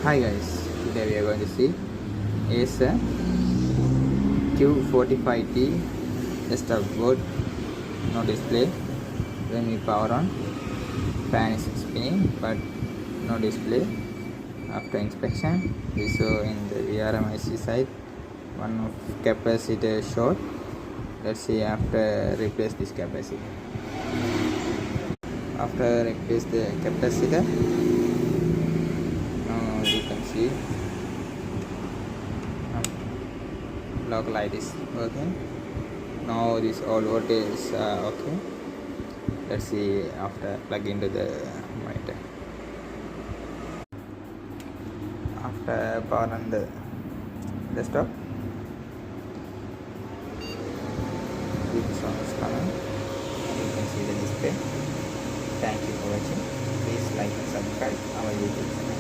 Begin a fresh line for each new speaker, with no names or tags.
Hi guys, today we are going to see Acer Q45T desktop board, no display. When we power on, fan is spinning but no display. After inspection, we saw in the VRMIC side one of capacitor short. Let's see after replace this capacitor. After replace the capacitor, now you can see block light is working. Now this all voltage is okay. Let's see after plug into the monitor. After power on the desktop, this one is coming. You can see the display. Thank you for watching. Please like and subscribe our YouTube channel.